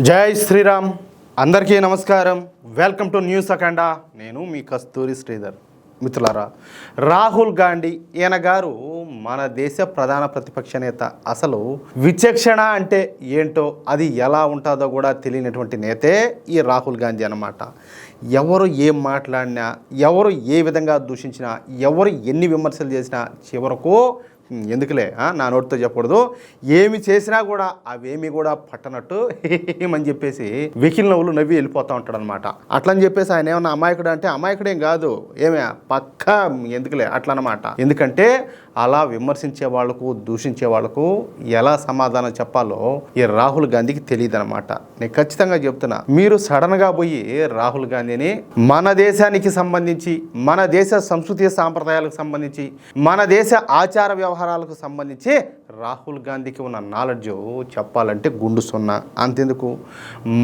జై శ్రీరామ్. అందరికీ నమస్కారం. వెల్కమ్ టు న్యూస్ అఖండ. నేను మీ కస్తూరి శ్రీధర్. మిత్రులారా, రాహుల్ గాంధీ ఈయన గారు మన దేశ ప్రధాన ప్రతిపక్ష నేత. అసలు విచక్షణ అంటే ఏంటో, అది ఎలా ఉంటుందో కూడా తెలియనటువంటి నేతే ఈ రాహుల్ గాంధీ అన్నమాట. ఎవరు ఏం మాట్లాడినా, ఎవరు ఏ విధంగా దూషించినా, ఎవరు ఎన్ని విమర్శలు చేసినా చివరకు ఎందుకులే నా నోటితో చెప్పకూడదు, ఏమి చేసినా కూడా అవేమి కూడా పట్టనట్టు ఏమని చెప్పేసి వెకిల్ నవ్వులు నవ్వి వెళ్ళిపోతూ ఉంటాడు అనమాట. అట్లని చెప్పేసి ఆయన ఏమన్నా అమాయకుడు అంటే అమాయకుడేం కాదు, ఏమే పక్కా ఎందుకులే అట్లా అనమాట. ఎందుకంటే అలా విమర్శించే వాళ్లకు, దూషించే వాళ్లకు ఎలా సమాధానం చెప్పాలో ఈ రాహుల్ గాంధీకి తెలియదు అనమాట. నేను ఖచ్చితంగా చెప్తున్నా, మీరు సడన్గా పోయి రాహుల్ గాంధీని మన దేశానికి సంబంధించి, మన దేశ సంస్కృతి సాంప్రదాయాలకు సంబంధించి, మన దేశ ఆచార వ్యవహారాలకు సంబంధించి రాహుల్ గాంధీకి ఉన్న నాలెడ్జ్ చెప్పాలంటే గుండు సున్నా. అంతెందుకు,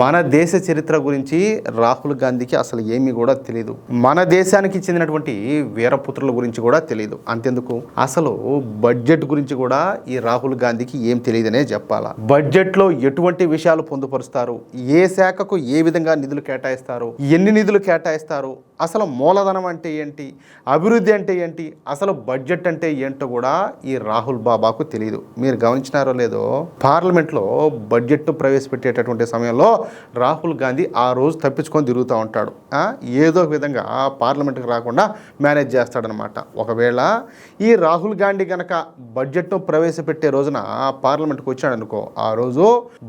మన దేశ చరిత్ర గురించి రాహుల్ గాంధీకి అసలు ఏమీ కూడా తెలియదు. మన దేశానికి చెందినటువంటి వీరపుత్రుల గురించి కూడా తెలియదు. అంతెందుకు, అసలు బడ్జెట్ గురించి కూడా ఈ రాహుల్ గాంధీకి ఏం తెలియదనే చెప్పాలా. బడ్జెట్లో ఎటువంటి విషయాలు పొందుపరుస్తారు, ఏ శాఖకు ఏ విధంగా నిధులు కేటాయిస్తారు, ఎన్ని నిధులు కేటాయిస్తారు, అసలు మూలధనం అంటే ఏంటి, అభివృద్ధి అంటే ఏంటి, అసలు బడ్జెట్ అంటే ఏంటో కూడా ఈ రాహుల్ బాబాకు తెలియదు. మీరు గమనించినారో లేదో, పార్లమెంట్లో బడ్జెట్ ప్రవేశపెట్టేటటువంటి సమయంలో రాహుల్ గాంధీ ఆ రోజు తప్పించుకొని తిరుగుతూ ఉంటాడు. ఏదో ఒక విధంగా పార్లమెంట్కి రాకుండా మేనేజ్ చేస్తాడనమాట. ఒకవేళ ఈ రాహుల్ గాంధీ కనుక బడ్జెట్ను ప్రవేశపెట్టే రోజున పార్లమెంట్కి వచ్చాడనుకో, ఆ రోజు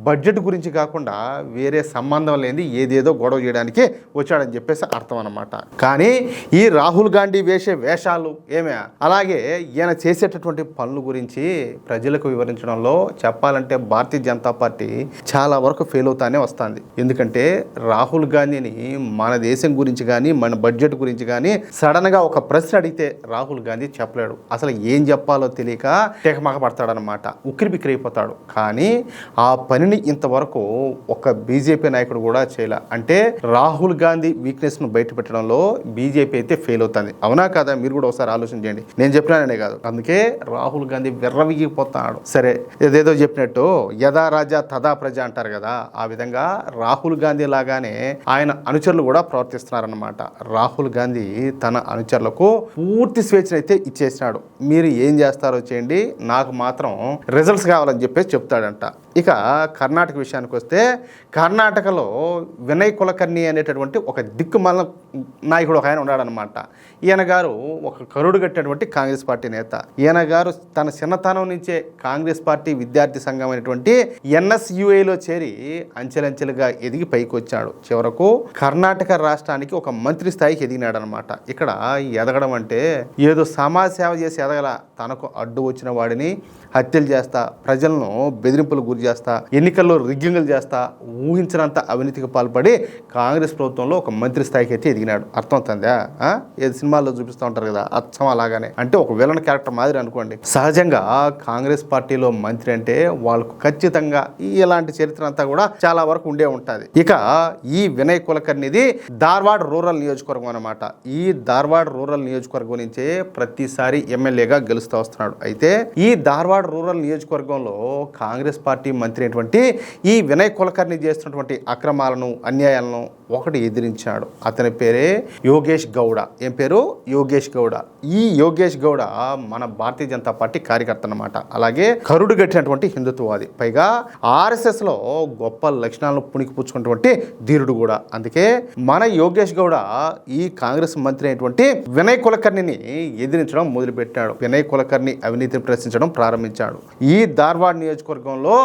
బడ్జెట్ గురించి కాకుండా వేరే సంబంధం లేని ఏదేదో గొడవ చేయడానికి వచ్చాడని చెప్పేసి అర్థం అనమాట. కానీ ఈ రాహుల్ గాంధీ వేసే వేషాలు ఏమే, అలాగే ఈయన చేసేటటువంటి పనుల గురించి ప్రజలకు వివరించడంలో చెప్పాలంటే భారతీయ జనతా పార్టీ చాలా వరకు ఫెయిల్ అవుతానే వస్తుంది. ఎందుకంటే రాహుల్ గాంధీని మన దేశం గురించి కానీ, మన బడ్జెట్ గురించి కానీ సడన్గా ఒక ప్రశ్న అడిగితే రాహుల్ గాంధీ చెప్పలేడు. అసలు ఏం చెప్పాలో తెలియక టెకమక పడతాడనమాట, ఉక్కిరి బిక్కిరి అయిపోతాడు. కానీ ఆ పనిని ఇంతవరకు ఒక బీజేపీ నాయకుడు కూడా చేయలే. అంటే రాహుల్ గాంధీ వీక్నెస్ను బయట పెట్టడంలో బీజేపీ అయితే ఫెయిల్ అవుతుంది. అవునా కదా? మీరు కూడా ఒకసారి ఆలోచన చేయండి. నేను చెప్పినాననే కాదు, అందుకే రాహుల్ గాంధీ విర్రవిగిపోతాడు. సరే, ఏదేదో చెప్పినట్టు యథా రాజా తదా ప్రజ అంటారు కదా, ఆ విధంగా రాహుల్ గాంధీ లాగానే ఆయన అనుచరులు కూడా ప్రవర్తిస్తున్నారన్నమాట. రాహుల్ గాంధీ తన అనుచరులకు పూర్తి స్వేచ్ఛనైతే ఇచ్చేసినాడు. మీరు ఏం చేస్తారో చేయండి, నాకు మాత్రం రిజల్ట్స్ కావాలని చెప్పేసి చెప్తాడంట. ఇక కర్ణాటక విషయానికి వస్తే, కర్ణాటకలో వినయ్ కులకర్ణి అనేటటువంటి ఒక దిక్కుమాల నాయకుడు ఒక ఆయన ఉన్నాడనమాట. ఈయన గారు ఒక కరుడు కట్టినటువంటి కాంగ్రెస్ పార్టీ నేత. ఈయన గారు తన చిన్నతనం నుంచే కాంగ్రెస్ పార్టీ విద్యార్థి సంఘం అనేటువంటి NSUIలో చేరి అంచెలంచెలుగా ఎదిగి పైకి వచ్చాడు. చివరకు కర్ణాటక రాష్ట్రానికి ఒక మంత్రి స్థాయికి ఎదిగినాడు అనమాట. ఇక్కడ ఎదగడం అంటే ఏదో సమాజ సేవ చేసి ఎదగల, తనకు అడ్డు వచ్చిన వాడిని హత్యలు చేస్తా, ప్రజలను బెదిరింపులు గురి చేస్తా, ఎన్నికల్లో రిగ్గింగులు చేస్తా, ఊహించినంత అవినీతికి పాల్పడి కాంగ్రెస్ ప్రభుత్వంలో ఒక మంత్రి స్థాయికి అయితే ఎదిగినాడు. అర్థమవుతుందా? ఏది సినిమాల్లో చూపిస్తూ ఉంటారు కదా, అచ్చం అలాగానే. అంటే ఒక విలన్ క్యారెక్టర్ మాదిరి అనుకోండి. సహజంగా కాంగ్రెస్ పార్టీలో మంత్రి అంటే వాళ్ళకు ఖచ్చితంగా ఇలాంటి చరిత్ర అంతా కూడా చాలా వరకు ఉండే ఉంటుంది. ఇక ఈ వినయ్ కులకర్ణిది ధార్వాడ్ రూరల్ నియోజకవర్గం అనమాట. ఈ ధార్వాడ్ రూరల్ నియోజకవర్గం నుంచే ప్రతిసారి ఎమ్మెల్యేగా గెలుస్తూ వస్తున్నాడు. అయితే ఈ ధార్వాడ్ రూరల్ నియోజకవర్గంలో కాంగ్రెస్ పార్టీ మంత్రి అయినటువంటి ఈ వినయ్ కులకర్ణి చేస్తున్నటువంటి అక్రమాలను, అన్యాయాలను ఒకటి ఎదిరించాడు. అతని పేరే యోగేష్ గౌడ. ఏం పేరు? యోగేష్ గౌడ. ఈ యోగేష్ గౌడ మన భారతీయ జనతా పార్టీ కార్యకర్త అన్నమాట. అలాగే కరుడు గట్టినటువంటి హిందుత్వవాది, పైగా RSSలో గొప్ప లక్షణాలను పుణికిపుచ్చుకున్నటువంటి ధీరుడు కూడా. అందుకే మన యోగేష్ గౌడ ఈ కాంగ్రెస్ మంత్రి అయినటువంటి వినయ్ కులకర్ణిని ఎదిరించడం మొదలుపెట్టాడు. వినయ్ కులకర్ణి అవినీతిని ప్రశ్నించడం ప్రారంభించాడు. ఈ ధార్వాడ్ నియోజకవర్గంలో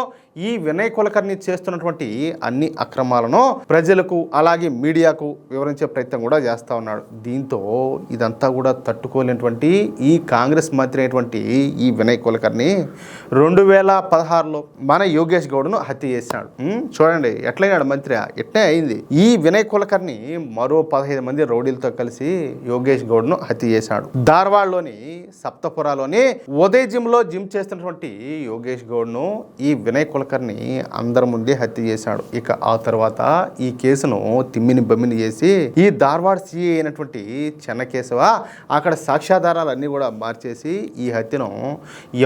ఈ వినయ్ కులకర్ణి చేస్తున్నటువంటి అన్ని అక్రమాలను ప్రజలకు అలాగే మీడియాకు వివరించే ప్రయత్నం కూడా చేస్తూ ఉన్నాడు. దీంతో ఇదంతా కూడా తట్టుకోలేనటువంటి ఈ కాంగ్రెస్ మంత్రి అయినటువంటి ఈ వినయ్ కులకర్ణి 2016లో మన యోగేష్ గౌడ్ను హత్య చేసినాడు. చూడండి ఎట్లయినాడు మంత్రి, ఎట్నే అయింది. ఈ వినయ్ కులకర్ణి మరో 15 మంది రౌడీలతో కలిసి యోగేష్ గౌడ్ను హత్య చేశాడు. ధార్వాడ్లోని సప్తపురాలోని ఉదయ్ జిమ్లో జిమ్ చేస్తున్నటువంటి యోగేష్ గౌడ్ను ఈ వినయ్ కులకర్ణి అందరి ముందే హత్య చేశాడు. ఇక ఆ తర్వాత ఈ కేసును తిమ్మిని బమ్మిని చేసి ఈ ధార్వాడ్ సిఐ అయినటువంటి చెన్నకేశవ అక్కడ సాక్ష్యాధారాలన్నీ కూడా మార్చేసి ఈ హత్యను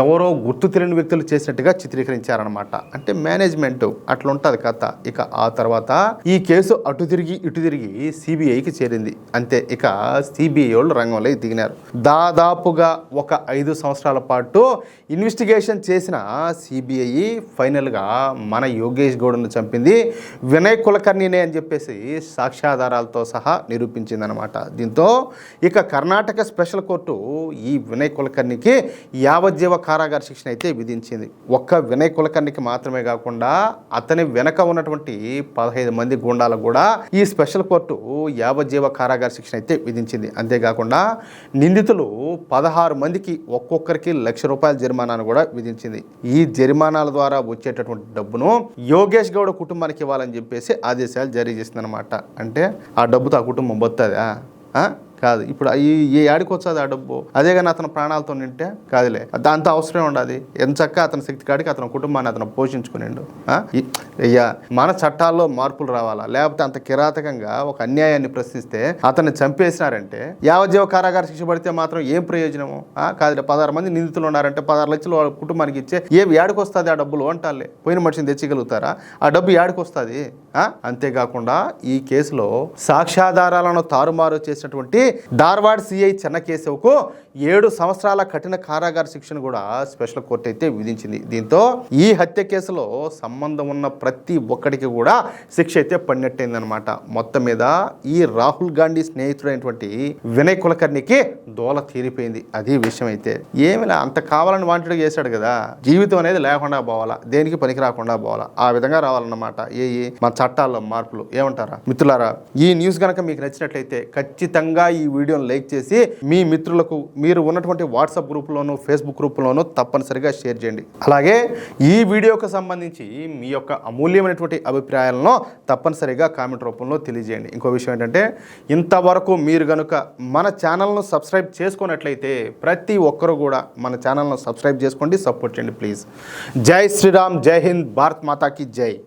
ఎవరో గుర్తు తెలియని వ్యక్తులు చేసినట్టుగా చిత్రీకరించారనమాట. అంటే మేనేజ్మెంట్ అట్లా ఉంటుంది కథ. ఇక ఆ తర్వాత ఈ కేసు అటు తిరిగి ఇటు తిరిగి సిబిఐకి చేరింది. అంతే, ఇక సిబిఐ వాళ్ళు రంగంలోకి దిగినారు. దాదాపుగా ఒక 5 సంవత్సరాల పాటు ఇన్వెస్టిగేషన్ చేసిన సిబిఐ ఫైనల్గా మన యోగేష్ గౌడ్ను చంపింది వినయ్ కులకర్ణినే అని చెప్పేసి సాక్ష్యాధారాలతో సహా నిరూపించిందనమాట. దీంతో ఇక కర్ణాటక స్పెషల్ కోర్టు ఈ వినయ్ కులకర్ణికి యావజ్జీవ కారాగార శిక్షణ అయితే విధించింది. ఒక్క వినయ్ కులకర్ణికి మాత్రమే కాకుండా అతని వెనక ఉన్నటువంటి 15 మంది గుండాలకు కూడా ఈ స్పెషల్ కోర్టు యావజ్జీవ కారాగార శిక్షణ అయితే విధించింది. అంతేకాకుండా నిందితులు 16 మందికి ఒక్కొక్కరికి ₹1,00,000 జరిమానాను కూడా విధించింది. ఈ జరిమానాల ద్వారా వచ్చేటటువంటి డబ్బును యోగేష్ గౌడ్ కుటుంబానికి ఇవ్వాలని చెప్పేసి ఆదేశాలు జారీ చేసిందనమాట. అంటే ఆ డబ్బుతో ఆ కుటుంబం బతుందా? కాదు. ఇప్పుడు ఈ ఏడికి వచ్చేది ఆ డబ్బు? అదే కానీ అతను ప్రాణాలతో నింటే కాదులే, దాంతో అవసరమే ఉండదు. ఎంచక్క అతని శక్తి కాడికి అతని కుటుంబాన్ని అతను పోషించుకునిండు. అయ్యా, మన చట్టాల్లో మార్పులు రావాలా? లేకపోతే అంత కిరాతకంగా ఒక అన్యాయాన్ని ప్రశ్నిస్తే అతన్ని చంపేసినారంటే యావజ్జీవ కారాగార శిక్ష పడితే మాత్రం ఏం ప్రయోజనము? కాదులే, 16 మంది నిందితులు ఉన్నారంటే 16 లక్షలు వాళ్ళ కుటుంబానికి ఇచ్చే ఏడికి వస్తుంది ఆ డబ్బులు అంటాలే? పోయిన మనిషిని తెచ్చగలుగుతారా? ఆ డబ్బు ఏడికి వస్తుంది? అంతేకాకుండా ఈ కేసులో సాక్ష్యాధారాలను తారుమారు చేసినటువంటి ధార్వాడ్ సిఐ చెన్నకేశవ్కు 7 సంవత్సరాల కఠిన కారాగార శిక్షను కూడా స్పెషల్ కోర్టు అయితే విధించింది. దీంతో ఈ హత్య కేసులో సంబంధం ఉన్న ప్రతి ఒక్కడికి కూడా శిక్ష అయితే పడినట్టయిందనమాట. మొత్తం మీద ఈ రాహుల్ గాంధీ స్నేహితుడైనటువంటి వినయ్ కులకర్ణికి దోల తీరిపోయింది. అది విషయం అయితే ఏమిలా అంత కావాలని వాంటెడ్ చేశాడు కదా. జీవితం అనేది లేకుండా పోవాలా, దేనికి పనికి రాకుండా పోవాలా, ఆ విధంగా రావాలన్నమాట మన చట్టాల్లో మార్పులు. ఏమంటారా మిత్రులారా? ఈ న్యూస్ కనుక మీకు నచ్చినట్లయితే ఖచ్చితంగా ఈ వీడియోను లైక్ చేసి మీ మిత్రులకు, మీరు ఉన్నటువంటి వాట్సాప్ గ్రూప్లోను ఫేస్బుక్ గ్రూప్లోనూ తప్పనిసరిగా షేర్ చేయండి. అలాగే ఈ వీడియోకి సంబంధించి మీ యొక్క అమూల్యమైనటువంటి అభిప్రాయాలను తప్పనిసరిగా కామెంట్ రూపంలో తెలియజేయండి. ఇంకో విషయం ఏంటంటే, ఇంతవరకు మీరు కనుక మన ఛానల్ను సబ్స్క్రైబ్ చేసుకున్నట్లయితే ప్రతి ఒక్కరు కూడా మన ఛానల్ను సబ్స్క్రైబ్ చేసుకోండి, సపోర్ట్ చేయండి ప్లీజ్. జై శ్రీరామ్, జై హింద్, భారత్ మాతాకి జై.